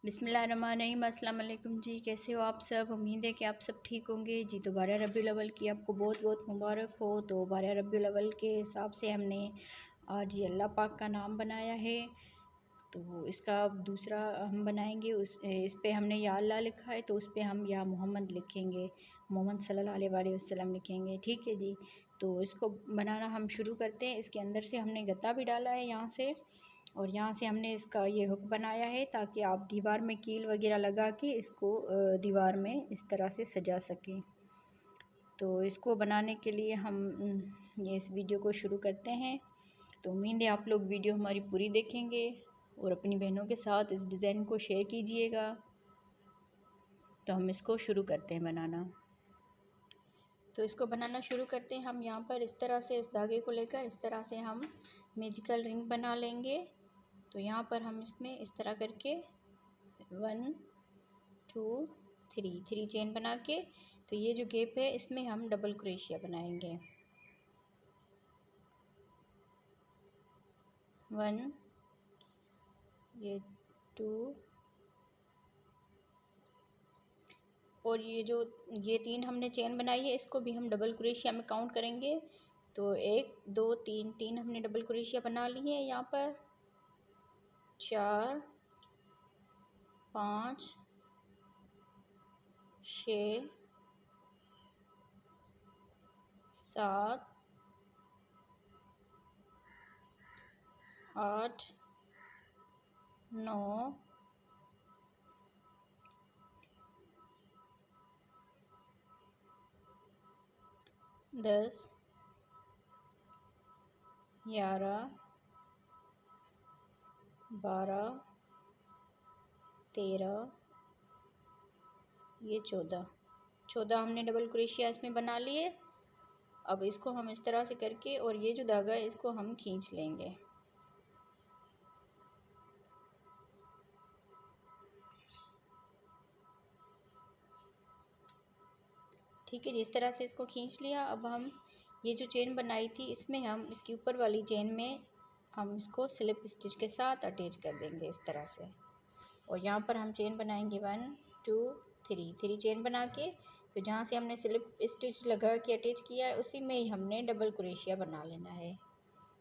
बिस्मिल्लाहिर्रहमानिर्रहीम। अस्सलाम वालेकुम जी, कैसे हो आप सब। उम्मीद है कि आप सब ठीक होंगे जी। तो 12 रबीउल अव्वल की आपको बहुत बहुत मुबारक हो। तो 12 रबीउल अव्वल के हिसाब से हमने आज ये अल्लाह पाक का नाम बनाया है। तो इसका दूसरा हम बनाएंगे, इस पे हमने या अल्लाह लिखा है तो उस पे हम या मोहम्मद लिखेंगे, मोहम्मद सल्लल्लाहु अलैहि वसल्लम लिखेंगे। ठीक है जी। तो इसको बनाना हम शुरू करते हैं। इसके अंदर से हमने गत्ता भी डाला है यहाँ से, और यहाँ से हमने इसका ये हुक बनाया है ताकि आप दीवार में कील वगैरह लगा के इसको दीवार में इस तरह से सजा सकें। तो इसको बनाने के लिए हम ये इस वीडियो को शुरू करते हैं। तो उम्मीद है आप लोग वीडियो हमारी पूरी देखेंगे और अपनी बहनों के साथ इस डिज़ाइन को शेयर कीजिएगा। तो हम इसको शुरू करते हैं बनाना। तो इसको बनाना शुरू करते हैं। हम यहाँ पर इस तरह से इस धागे को लेकर इस तरह से हम मैजिकल रिंग बना लेंगे। तो यहाँ पर हम इसमें इस तरह करके 1 2 3 चेन बना के, तो ये जो गैप है इसमें हम डबल क्रोशिया बनाएंगे। 1, ये 2, और ये 3 हमने चेन बनाई है, इसको भी हम डबल क्रोशिया में काउंट करेंगे। तो 1 2 3 हमने डबल क्रोशिया बना लिए हैं। यहाँ पर 4 5 6 7 8 9 10 11 12 13, ये 14 हमने डबल क्रोशिया इसमें बना लिए। अब इसको हम इस तरह से करके, और ये जो धागा है इसको हम खींच लेंगे। ठीक है जी, इस तरह से इसको खींच लिया। अब हम ये जो चेन बनाई थी इसमें हम इसकी ऊपर वाली चेन में हम इसको स्लिप स्टिच के साथ अटैच कर देंगे इस तरह से। और यहाँ पर हम चेन बनाएंगे 1 2 3 चेन बना के, तो जहाँ से हमने स्लिप स्टिच लगा के अटैच किया है उसी में ही हमने डबल क्रोशिया बना लेना है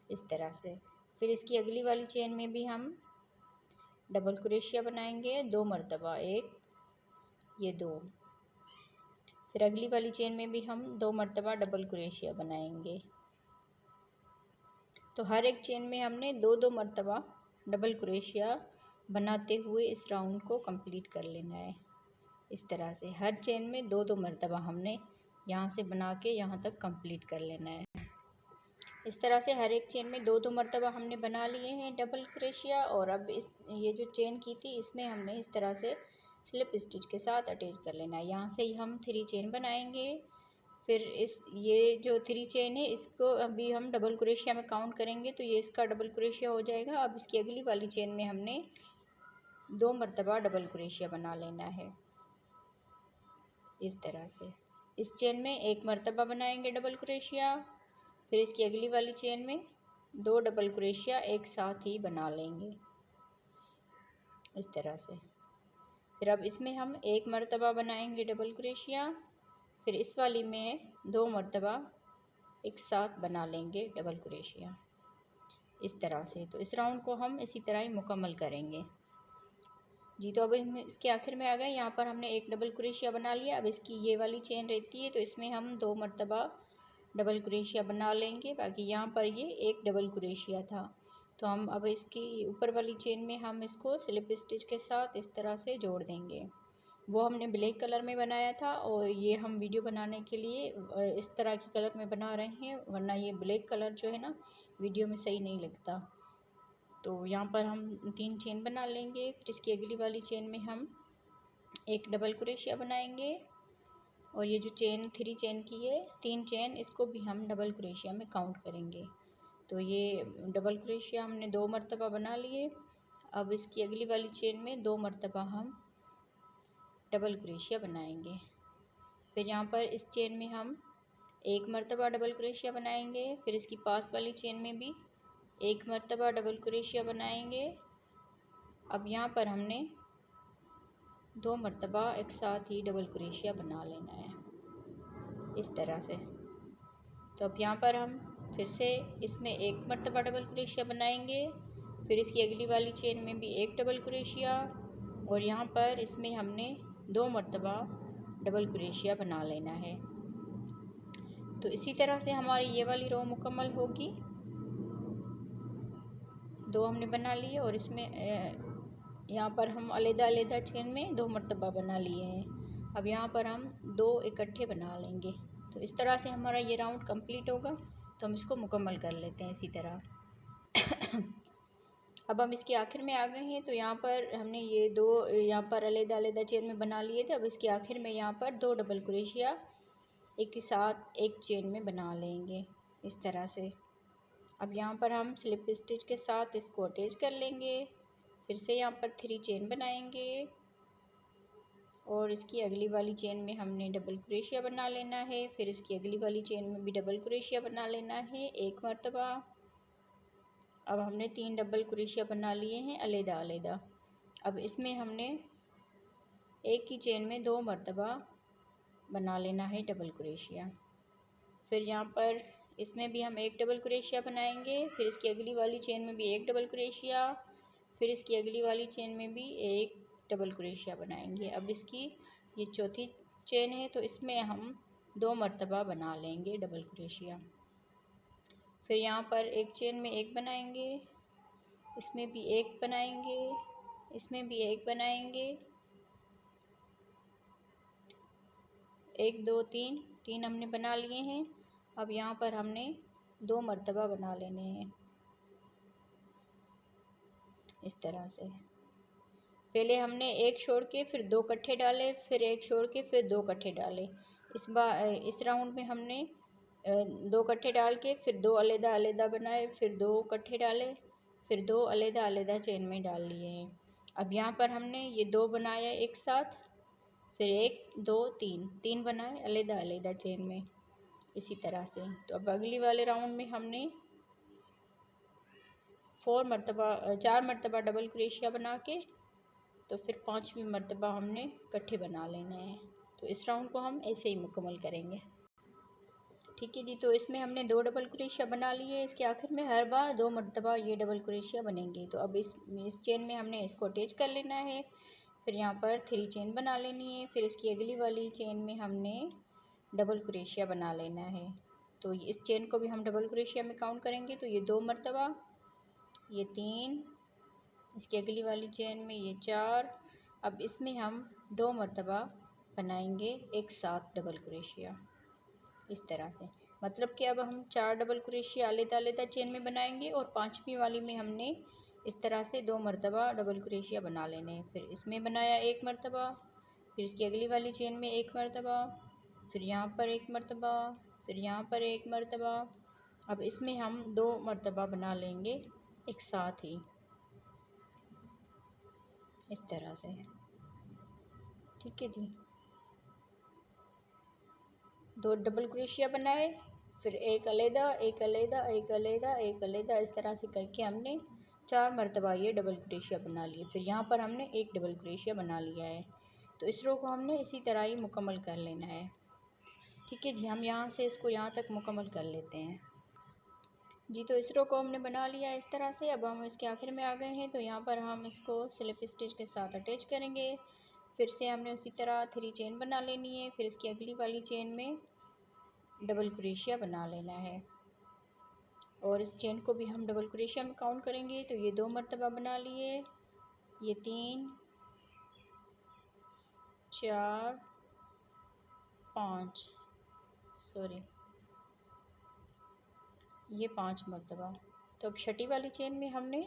इस तरह से। फिर इसकी अगली वाली चेन में भी हम डबल क्रोशिया बनाएंगे 2 मरतबा, 1 ये 2। फिर अगली वाली चेन में भी हम 2 मरतबा डबल क्रोशिया बनाएंगे। तो हर एक चेन में हमने 2 मरतबा डबल क्रोशिया बनाते हुए इस राउंड को कंप्लीट कर लेना है। इस तरह से हर चेन में 2 मरतबा हमने यहाँ से बना के यहाँ तक कंप्लीट कर लेना है। इस तरह से हर एक चेन में 2 मरतबा हमने बना लिए हैं डबल क्रोशिया। और अब ये जो चेन की थी इसमें हमने इस तरह से स्लिप स्टिच के साथ अटैच कर लेना है। यहाँ से ही हम 3 चेन बनाएंगे। फिर ये जो 3 चेन है इसको अभी हम डबल क्रोशिया में काउंट करेंगे, तो ये इसका डबल क्रोशिया हो जाएगा। अब इसकी अगली वाली चेन में हमने 2 मरतबा डबल क्रोशिया बना लेना है इस तरह से। इस चेन में 1 मरतबा बनाएंगे डबल क्रोशिया। फिर इसकी अगली वाली चेन में 2 डबल क्रोशिया एक साथ ही बना लेंगे इस तरह से। फिर अब इसमें हम 1 मरतबा बनाएंगे डबल क्रोशिया। फिर इस वाली में 2 मरतबा एक साथ बना लेंगे डबल क्रोशिया इस तरह से। तो इस राउंड को हम इसी तरह ही मुकम्मल करेंगे जी। तो अब हम इसके आखिर में आ गए। यहाँ पर हमने 1 डबल क्रोशिया बना लिया। अब इसकी ये वाली चेन रहती है तो इसमें हम 2 मरतबा डबल क्रोशिया बना लेंगे। बाकी यहाँ पर ये 1 डबल क्रोशिया था, तो हम अब इसकी ऊपर वाली चेन में हम इसको स्लिप स्टिच के साथ इस तरह से जोड़ देंगे। वो हमने ब्लैक कलर में बनाया था और ये हम वीडियो बनाने के लिए इस तरह के कलर में बना रहे हैं, वरना ये ब्लैक कलर जो है ना वीडियो में सही नहीं लगता। तो यहाँ पर हम 3 चेन बना लेंगे। फिर इसकी अगली वाली चेन में हम 1 डबल क्रोशिया बनाएंगे। और ये जो 3 चेन की है 3 चेन, इसको भी हम डबल क्रोशिया में काउंट करेंगे। तो ये डबल क्रोशिया हमने 2 मरतबा बना लिए। अब इसकी अगली वाली चेन में 2 मरतबा हम डबल क्रोशिया बनाएंगे। फिर यहाँ पर इस चेन में हम 1 मरतबा डबल क्रोशिया बनाएंगे। फिर इसकी पास वाली चेन में भी 1 मरतबा डबल क्रोशिया बनाएंगे। अब यहाँ पर हमने 2 मरतबा एक साथ ही डबल क्रोशिया बना लेना है इस तरह से। तो अब यहाँ पर हम फिर से इसमें एक मरतबा डबल क्रोशिया बनाएंगे, फिर इसकी अगली वाली चेन में भी एक डबल क्रोशिया, और यहाँ पर इसमें हमने 2 मरतबा डबल क्रोशिया बना लेना है। तो इसी तरह से हमारी ये वाली रो मुकम्मल होगी। 2 हमने बना लिए और इसमें यहाँ पर हम अलग-अलग चेन में 2 मरतबा बना लिए हैं। अब यहाँ पर हम 2 इकट्ठे बना लेंगे। तो इस तरह से हमारा ये राउंड कंप्लीट होगा। तो हम इसको मुकम्मल कर लेते हैं इसी तरह। अब हम इसके आखिर में आ गए हैं। तो यहाँ पर हमने ये 2 यहाँ पर अलग-अलग चेन में बना लिए थे। अब इसके आखिर में यहाँ पर 2 डबल क्रोशिया एक के साथ एक चेन में बना लेंगे इस तरह से। अब यहाँ पर हम स्लिप स्टिच के साथ इसको अटैच कर लेंगे। फिर से यहाँ पर 3 चेन बनाएंगे और इसकी अगली वाली चेन में हमने डबल क्रोशिया बना लेना है। फिर इसकी अगली वाली चेन में भी डबल क्रोशिया बना लेना है एक मरतबा। अब हमने 3 डबल क्रोशिया बना लिए हैं अलग-अलग। अब इसमें हमने एक ही चेन में 2 मरतबा बना लेना है डबल क्रोशिया। फिर यहाँ पर इसमें भी हम एक डबल क्रोशिया बनाएंगे, फिर इसकी अगली वाली चेन में भी एक डबल क्रोशिया, फिर इसकी अगली वाली चेन में भी एक डबल क्रोशिया बनाएंगे। अब इसकी ये चौथी चेन है तो इसमें हम 2 मरतबा बना लेंगे डबल क्रोशिया। फिर यहाँ पर एक चेन में एक बनाएंगे, इसमें भी एक बनाएंगे, इसमें भी एक बनाएंगे, 1 2 3 हमने बना लिए हैं। अब यहाँ पर हमने 2 मरतबा बना लेने हैं इस तरह से। पहले हमने एक छोड़ के फिर 2 इकट्ठे डाले, फिर एक छोड़ के फिर 2 इकट्ठे डाले। इस राउंड में हमने 2 इकट्ठे डाल के फिर 2 अलग-अलग बनाए, फिर 2 इकट्ठे डाले, फिर 2 अलग-अलग चेन में डाल लिए हैं। अब यहाँ पर हमने ये 2 बनाया एक साथ, फिर 1 2 3 बनाए अलग-अलग चेन में इसी तरह से। तो अब अगली वाले राउंड में हमने 4 मरतबा डबल क्रोशिया बना के तो फिर 5वीं मरतबा हमने इकट्ठे बना लेने हैं। तो इस राउंड को हम ऐसे ही मुकम्मल करेंगे। ठीक है जी। तो इसमें हमने 2 डबल क्रोशिया बना लिए। इसके आखिर में हर बार 2 मरतबा ये डबल क्रोशिया बनेंगे। तो अब इस चेन में हमने इसको अटैच कर लेना है। फिर यहाँ पर 3 चेन बना लेनी है। फिर इसकी अगली वाली चेन में हमने डबल क्रोशिया बना लेना है। तो इस चेन को भी हम डबल क्रोशिया में काउंट करेंगे। तो ये 2 मरतबा, ये 3, इसकी अगली वाली चेन में ये 4। अब इसमें हम 2 मरतबा बनाएंगे एक साथ डबल क्रोशिया इस तरह से। मतलब कि अब हम 4 डबल क्रोशिया अलग-अलग चेन में बनाएंगे और 5वीं वाली में हमने इस तरह से 2 मरतबा डबल क्रोशिया बना लेने हैं। फिर इसमें बनाया 1 मरतबा, फिर इसकी अगली वाली चेन में 1 मरतबा, फिर यहाँ पर 1 मरतबा, फिर यहाँ पर 1 मरतबा। अब इसमें हम 2 मरतबा बना लेंगे एक साथ ही इस तरह से। ठीक है जी। 2 डबल क्रोशिया बनाए, फिर एक अलग, एक अलग, एक अलग, एक अलग, इस तरह से करके हमने 4 मरतबा ये डबल क्रोशिया बना लिए। फिर यहाँ पर हमने एक डबल क्रोशिया बना लिया है। तो इस रो को हमने इसी तरह ही मुकम्मल कर लेना है। ठीक है जी। हम यहाँ से इसको यहाँ तक मुकम्मल कर लेते हैं जी। तो इस रो को हमने बना लिया इस तरह से। अब हम इसके आखिर में आ गए हैं। तो यहाँ पर हम इसको स्लिप स्टिच के साथ अटैच करेंगे। फिर से हमने उसी तरह 3 चेन बना लेनी है। फिर इसकी अगली वाली चेन में डबल क्रोशिया बना लेना है और इस चेन को भी हम डबल क्रोशिया में काउंट करेंगे। तो ये 2 मरतबा बना लिए, ये 3 4 5 ये 5 मरतबा। तो अब छठी वाली चेन में हमने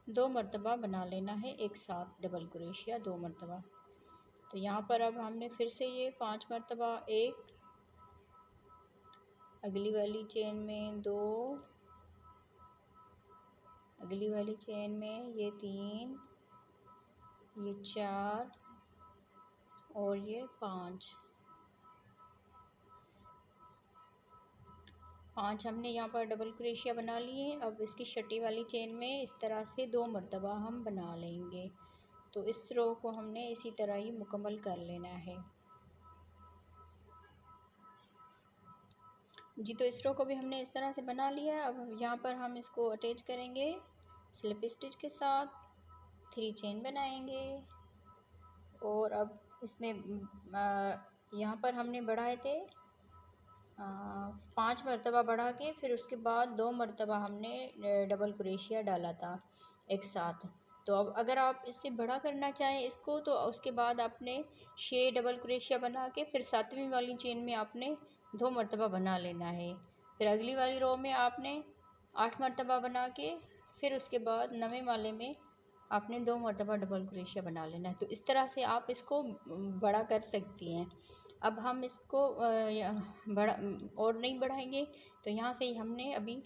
2 मरतबा बना लेना है एक साथ डबल क्रोशिया 2 मरतबा। तो यहाँ पर अब हमने फिर से ये 5 मरतबा, 1, अगली वाली चेन में 2, अगली वाली चेन में ये 3, ये 4 और ये 5 हमने यहाँ पर डबल क्रोशिया बना लिए। अब इसकी छठी वाली चेन में इस तरह से 2 मरतबा हम बना लेंगे। तो इस रो को हमने इसी तरह ही मुकम्मल कर लेना है। जी, तो इस रो को भी हमने इस तरह से बना लिया है। अब यहाँ पर हम इसको अटैच करेंगे स्लिप स्टिच के साथ, 3 चेन बनाएंगे और अब इसमें यहाँ पर हमने बढ़ाए थे 5 मरतबा बढ़ा के, फिर उसके बाद 2 मरतबा हमने डबल क्रोशिया डाला था एक साथ। तो अब अगर आप इससे बड़ा करना चाहें इसको, तो उसके बाद आपने 6 डबल क्रोशिया बना के फिर 7वीं वाली चेन में आपने 2 मरतबा बना लेना है। फिर अगली वाली रो में आपने 8 मरतबा बना के फिर उसके बाद 9वें वाले में आपने 2 मरतबा डबल क्रोशिया बना लेना है। तो इस तरह से आप इसको बड़ा कर सकती हैं। अब हम इसको बड़ा और नहीं बढ़ाएंगे, तो यहाँ से ही हमने अभी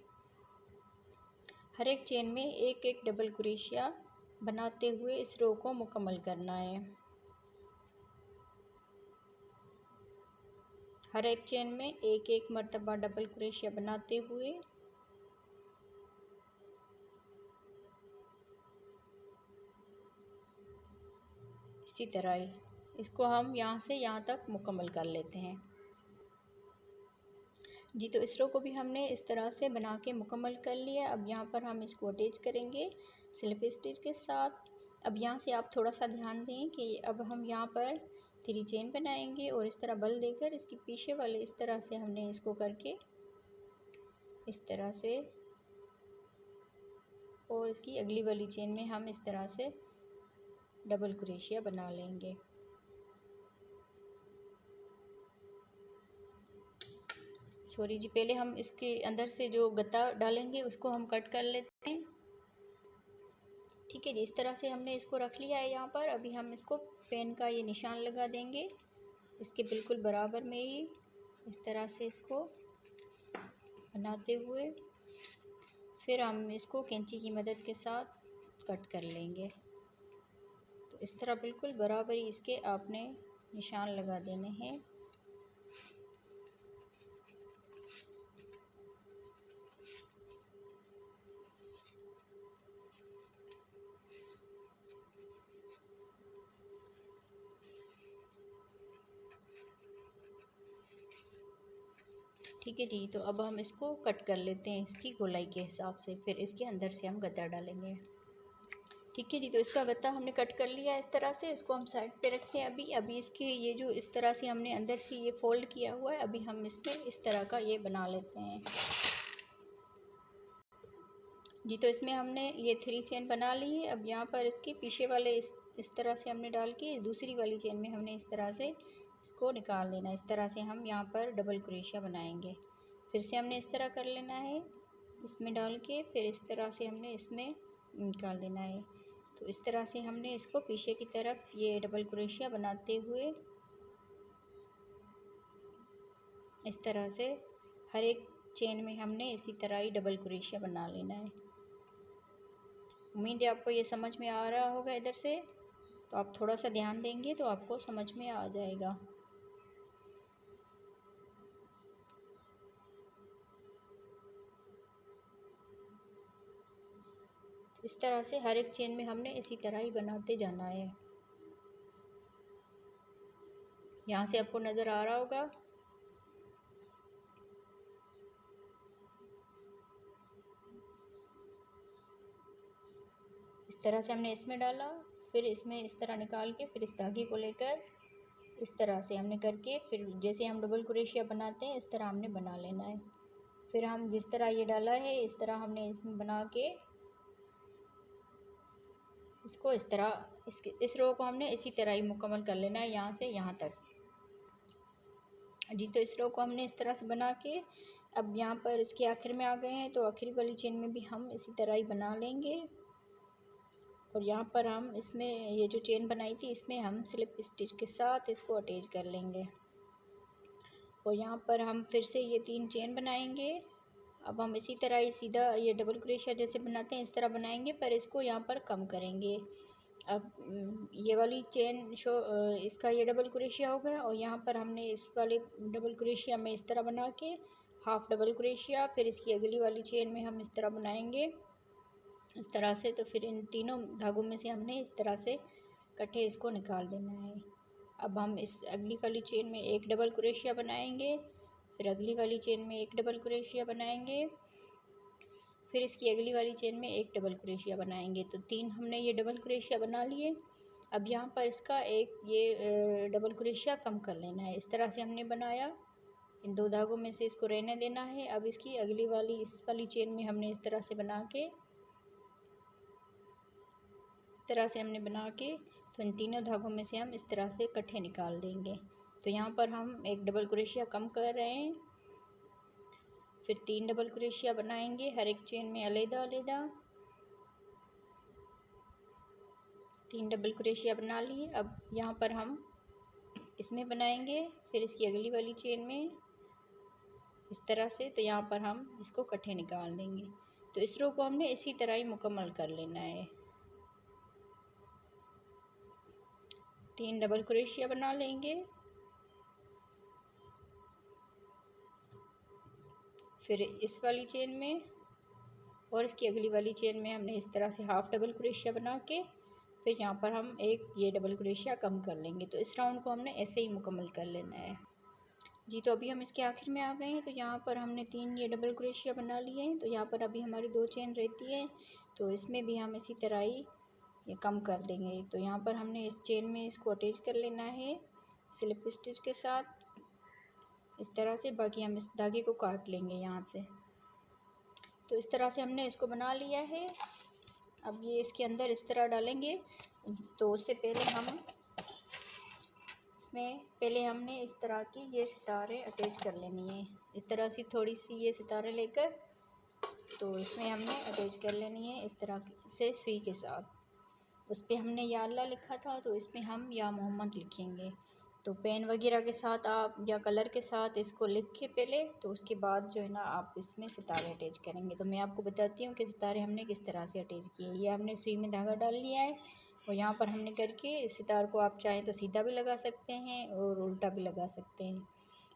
हर एक चेन में एक एक डबल क्रोशिया बनाते हुए इस रो को मुकम्मल करना है। हर एक चेन में एक एक मरतबा डबल क्रोशिया बनाते हुए इसी तरह ही इसको हम यहाँ से यहाँ तक मुकम्मल कर लेते हैं। जी, तो इस रो को भी हमने इस तरह से बना के मुकम्मल कर लिया। अब यहाँ पर हम इसको अटैच करेंगे स्लिप स्टिच के साथ। अब यहाँ से आप थोड़ा सा ध्यान दें कि अब हम यहाँ पर 3 चेन बनाएंगे और इस तरह बल देकर इसके पीछे वाले इस तरह से हमने इसको करके इस तरह से, और इसकी अगली वाली चेन में हम इस तरह से डबल क्रोशिया बना लेंगे। सॉरी जी, पहले हम इसके अंदर से जो गत्ता डालेंगे उसको हम कट कर लेते हैं। ठीक है जी, इस तरह से हमने इसको रख लिया है यहाँ पर। अभी हम इसको पेन का ये निशान लगा देंगे इसके बिल्कुल बराबर में ही, इस तरह से इसको बनाते हुए फिर हम इसको कैंची की मदद के साथ कट कर लेंगे। तो इस तरह बिल्कुल बराबर ही इसके आपने निशान लगा देने हैं। ठीक है जी, तो अब हम इसको कट कर लेते हैं इसकी गोलाई के हिसाब से, फिर इसके अंदर से हम गत्ता डालेंगे। ठीक है जी, तो इसका गत्ता हमने कट कर लिया इस तरह से। इसको हम साइड पे रखते हैं अभी इसके ये जो इस तरह से हमने अंदर से ये फोल्ड किया हुआ है, अभी हम इसमें इस तरह का ये बना लेते हैं। जी, तो इसमें हमने ये 3 चेन बना ली है। अब यहाँ पर इसके पीछे वाले इस तरह से हमने डाल के दूसरी वाली चेन में हमने इस तरह से इसको निकाल देना है। इस तरह से हम यहाँ पर डबल क्रोशिया बनाएंगे। फिर से हमने इस तरह कर लेना है, इसमें डाल के फिर इस तरह से हमने इसमें निकाल देना है। तो इस तरह से हमने इसको पीछे की तरफ ये डबल क्रोशिया बनाते हुए इस तरह से हर एक चेन में हमने इसी तरह ही डबल क्रोशिया बना लेना है। उम्मीद है आपको ये समझ में आ रहा होगा इधर से, तो आप थोड़ा सा ध्यान देंगे तो आपको समझ में आ जाएगा। इस तरह से हर एक चेन में हमने इसी तरह ही बनाते जाना है। यहाँ से आपको नज़र आ रहा होगा। इस तरह से हमने इसमें डाला, फिर इसमें इस तरह निकाल के फिर इस धागे को लेकर इस तरह से हमने करके फिर जैसे हम डबल क्रोशिया बनाते हैं इस तरह हमने बना लेना है। फिर हम जिस तरह ये डाला है इस तरह हमने इसमें बना के इसको इस तरह इस रो को हमने इसी तरह ही मुकम्मल कर लेना है यहाँ से यहाँ तक। जी, तो इस रो को हमने इस तरह से बना के अब यहाँ पर इसके आखिर में आ गए हैं, तो आखिरी वाली चेन में भी हम इसी तरह ही बना लेंगे। और यहाँ पर हम इसमें ये जो चेन बनाई थी इसमें हम स्लिप स्टिच के साथ इसको अटैच कर लेंगे। और यहाँ पर हम फिर से ये 3 चेन बनाएंगे। अब हम इसी तरह ही सीधा ये डबल क्रोशिया जैसे बनाते हैं इस तरह बनाएंगे, पर इसको यहाँ पर कम करेंगे। अब ये वाली चेन इसका ये डबल क्रोशिया हो गया और यहाँ पर हमने इस वाले डबल क्रोशिया में इस तरह बना के हाफ डबल क्रोशिया, फिर इसकी अगली वाली चेन में हम इस तरह बनाएंगे इस तरह से। तो फिर इन तीनों धागों में से हमने इस तरह से कटे इसको निकाल देना है। अब हम इस अगली वाली चेन में एक डबल क्रोशिया बनाएंगे, फिर अगली वाली चेन में एक डबल क्रोशिया बनाएंगे, फिर इसकी अगली वाली चेन में एक डबल क्रोशिया बनाएंगे। तो 3 हमने ये डबल क्रोशिया बना लिए। अब यहाँ पर इसका एक ये डबल क्रोशिया कम कर लेना है। इस तरह से हमने बनाया, इन 2 धागों में से इसको रहने देना है। अब इसकी अगली वाली इस वाली चेन में हमने इस तरह से बना के तो इन तीनों धागों में से हम इस तरह से कट्ठे निकाल देंगे। तो यहाँ पर हम एक डबल क्रोशिया कम कर रहे हैं, फिर 3 डबल क्रोशिया बनाएंगे हर एक चेन में अलग-अलग। 3 डबल क्रोशिया बना लिए। अब यहाँ पर हम इसमें बनाएंगे, फिर इसकी अगली वाली चेन में इस तरह से। तो यहाँ पर हम इसको कट्ठे निकाल देंगे। तो इस रो को हमने इसी तरह ही मुकम्मल कर लेना है। 3 डबल क्रोशिया बना लेंगे, फिर इस वाली चेन में और इसकी अगली वाली चेन में हमने इस तरह से हाफ डबल क्रोशिया बना के फिर यहाँ पर हम एक ये डबल क्रोशिया कम कर लेंगे। तो इस राउंड को हमने ऐसे ही मुकम्मल कर लेना है जी। तो अभी हम इसके आखिर में आ गए हैं। तो यहाँ पर हमने 3 ये डबल क्रोशिया बना लिए हैं। तो यहाँ पर अभी हमारी 2 चेन रहती है, तो इसमें भी हम इसी तरह ही ये कम कर देंगे। तो यहाँ पर हमने इस चेन में इसको अटैच कर लेना है स्लिप स्टिच के साथ इस तरह से। बाकी हम इस धागे को काट लेंगे यहाँ से। तो इस तरह से हमने इसको बना लिया है। अब ये इसके अंदर इस तरह डालेंगे। तो उससे पहले हमने इस तरह की ये सितारे अटैच कर लेनी है। इस तरह से थोड़ी सी ये सितारे लेकर तो इसमें हमने अटैच कर लेनी है इस तरह से सुई के साथ। उस पर हमने या अल्लाह लिखा था, तो इसमें हम या मोहम्मद लिखेंगे। तो पेन वगैरह के साथ आप या कलर के साथ इसको लिख के पहले, तो उसके बाद जो है ना आप इसमें सितारे अटैच करेंगे। तो मैं आपको बताती हूँ कि सितारे हमने किस तरह से अटैच किए। ये हमने सुई में धागा डाल लिया है और यहाँ पर हमने करके इस सितार को आप चाहें तो सीधा भी लगा सकते हैं और उल्टा भी लगा सकते हैं।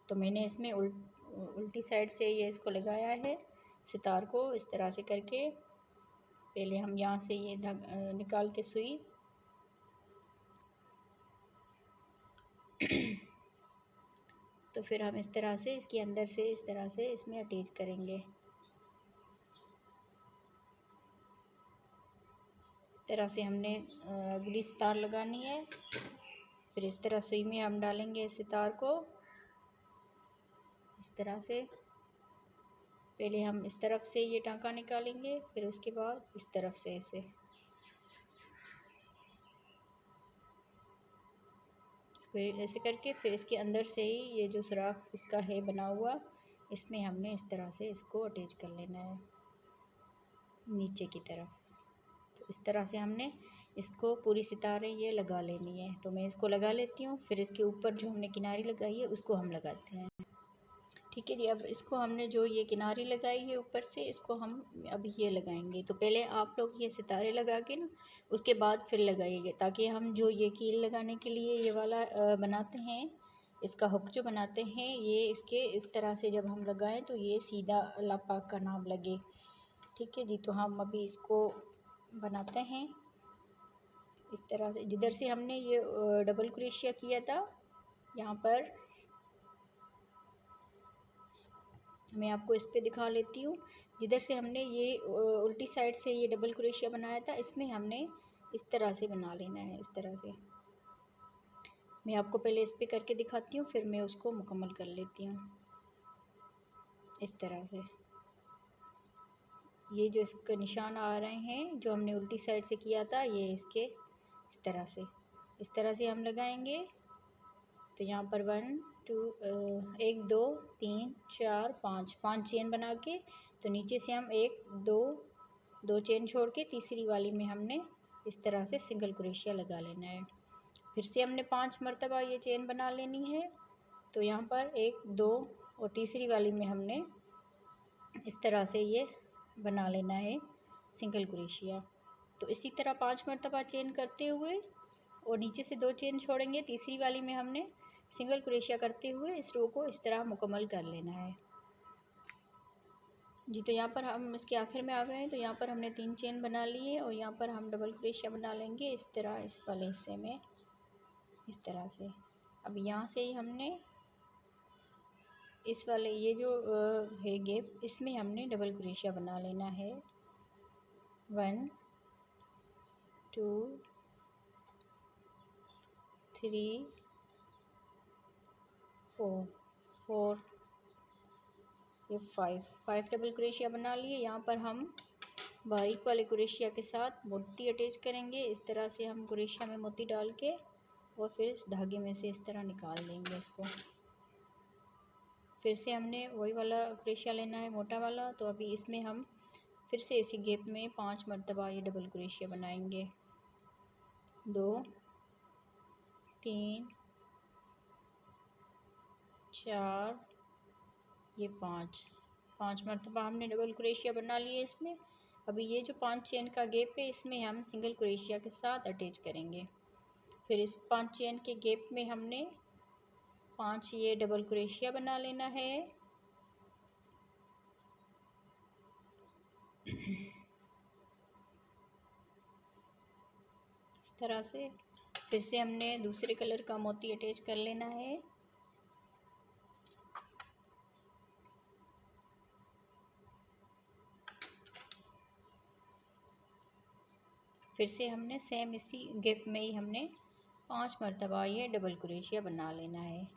तो मैंने इसमें उल्टी साइड से ये इसको लगाया है सितार को इस तरह से करके। पहले हम यहाँ से ये धागा निकाल के सुई तो फिर हम इस तरह से इसके अंदर से इस तरह से इसमें अटैच करेंगे। इस तरह से हमने अगली सितार लगानी है। फिर इस तरह सुई में हम डालेंगे इस सितार को इस तरह से। पहले हम इस तरफ से ये टांका निकालेंगे, फिर उसके बाद इस तरफ से इसे ऐसे करके फिर इसके अंदर से ही ये जो सुराख इसका है बना हुआ, इसमें हमने इस तरह से इसको अटैच कर लेना है नीचे की तरफ। तो इस तरह से हमने इसको पूरी सितारे ये लगा लेनी है। तो मैं इसको लगा लेती हूँ, फिर इसके ऊपर जो हमने किनारी लगाई है उसको हम लगाते हैं। ठीक है जी। अब इसको हमने जो ये किनारी लगाई है ऊपर से, इसको हम अभी ये लगाएंगे। तो पहले आप लोग ये सितारे लगा के ना उसके बाद फिर लगाइएगा, ताकि हम जो ये कील लगाने के लिए ये वाला बनाते हैं, इसका हुक जो बनाते हैं, ये इसके इस तरह से जब हम लगाएं तो ये सीधा अल्लाह पाक का नाम लगे। ठीक है जी। तो हम अभी इसको बनाते हैं इस तरह से। जिधर से हमने ये डबल क्रोशिया किया था, यहाँ पर मैं आपको इस पे दिखा लेती हूँ। जिधर से हमने ये उल्टी साइड से ये डबल क्रोशिया बनाया था, इसमें हमने इस तरह से बना लेना है। इस तरह से मैं आपको पहले इस पे करके दिखाती हूँ, फिर मैं उसको मुकम्मल कर लेती हूँ। इस तरह से ये जो इसके निशान आ रहे हैं जो हमने उल्टी साइड से किया था, ये इसके इस तरह से हम लगाएंगे। तो यहाँ पर 1 2 3 4 5 चेन बना के, तो नीचे से हम 1 2 चेन छोड़ के तीसरी वाली में हमने इस तरह से सिंगल क्रोशिया लगा लेना है। फिर से हमने 5 मरतबा ये चेन बना लेनी है। तो यहाँ पर 1 2 और तीसरी वाली में हमने इस तरह से ये बना लेना है सिंगल क्रोशिया। तो इसी तरह 5 मरतबा चेन करते हुए और नीचे से 2 चेन छोड़ेंगे, तीसरी वाली में हमने सिंगल क्रोशिया करते हुए इस रो को इस तरह मुकम्मल कर लेना है जी। तो यहाँ पर हम इसके आखिर में आ गए हैं। तो यहाँ पर हमने 3 चेन बना लिए और यहाँ पर हम डबल क्रोशिया बना लेंगे इस तरह, इस वाले हिस्से में इस तरह से। अब यहाँ से ही हमने इस वाले ये जो है गैप, इसमें हमने डबल क्रोशिया बना लेना है। 1 2 3 4 ये 5 डबल क्रोशिया बना लिए। यहाँ पर हम बारीक वाले क्रोशिया के साथ मोती अटैच करेंगे। इस तरह से हम क्रोशिया में मोती डाल के और फिर इस धागे में से इस तरह निकाल लेंगे इसको। फिर से हमने वही वाला क्रोशिया लेना है, मोटा वाला। तो अभी इसमें हम फिर से इसी गैप में 5 मरतबा ये डबल क्रोशिया बनाएंगे। 2 3 4 ये 5 मरतबा हमने डबल क्रोशिया बना लिए इसमें। अभी ये जो 5 चेन का गैप है, इसमें हम सिंगल क्रोशिया के साथ अटैच करेंगे। फिर इस 5 चेन के गैप में हमने 5 ये डबल क्रोशिया बना लेना है। इस तरह से फिर से हमने दूसरे कलर का मोती अटैच कर लेना है। फिर से हमने सेम इसी गैप में ही हमने 5 मरतबा ये डबल क्रोशिया बना लेना है।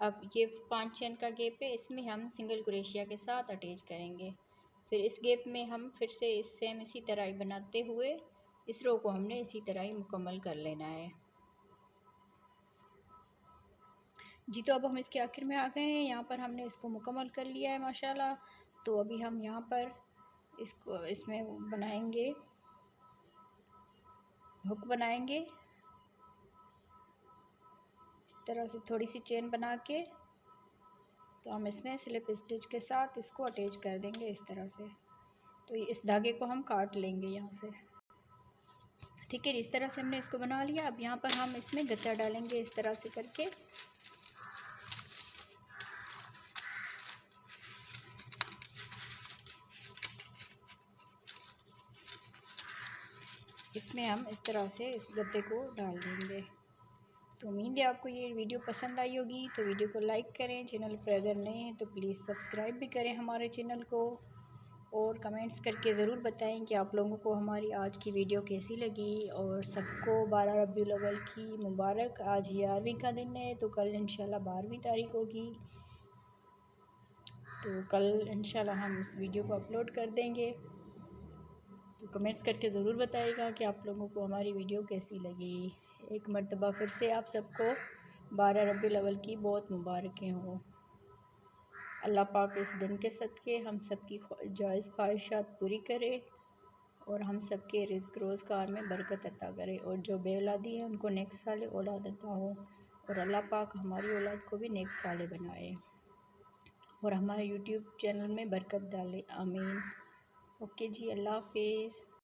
अब ये 5 चेन का गैप है, इसमें हम सिंगल क्रोशिया के साथ अटैच करेंगे। फिर इस गैप में हम फिर से इस सेम इसी तरह ही बनाते हुए इस रो को हमने इसी तरह ही मुकम्मल कर लेना है। जी। तो अब हम इसके आखिर में आ गए हैं। यहाँ पर हमने इसको मुकम्मल कर लिया है माशाल्लाह। तो अभी हम यहाँ पर इसको इसमें बनाएंगे, हुक बनाएंगे। इस तरह से थोड़ी सी चेन बना के तो हम इसमें स्लिप स्टिच के साथ इसको अटैच कर देंगे इस तरह से। तो इस धागे को हम काट लेंगे यहाँ से। ठीक है, इस तरह से हमने इसको बना लिया। अब यहाँ पर हम इसमें गत्ता डालेंगे इस तरह से करके। इसमें हम इस तरह से इस गत्ते को डाल देंगे। तो उम्मीद है आपको ये वीडियो पसंद आई होगी। तो वीडियो को लाइक करें, चैनल पर अगर नए हैं तो प्लीज़ सब्सक्राइब भी करें हमारे चैनल को, और कमेंट्स करके ज़रूर बताएं कि आप लोगों को हमारी आज की वीडियो कैसी लगी। और सबको 12 रबीउल अव्वल की मुबारक। आज 11वीं का दिन है, तो कल इंशाल्लाह 12वीं तारीख होगी। तो कल इंशाल्लाह हम इस वीडियो को अपलोड कर देंगे। तो कमेंट्स करके ज़रूर बताइएगा कि आप लोगों को हमारी वीडियो कैसी लगी। एक मरतबा फिर से आप सबको 12 रबीउल अव्वल की बहुत मुबारकें हों। अल्लाह पाक इस दिन के सदक़े हम सब की जायज़ ख्वाहिशात पूरी करे और हम सब के रिज़्क़ रोज़गार में बरकत अता करे, और जो बेऔलादी हैं उनको नेक साले औलाद अता हो, और अल्लाह पाक हमारी औलाद को भी नेक साले बनाए और हमारे यूट्यूब चैनल में बरकत डाले। आमीन। ओके जी, अल्लाह हाफ़िज़।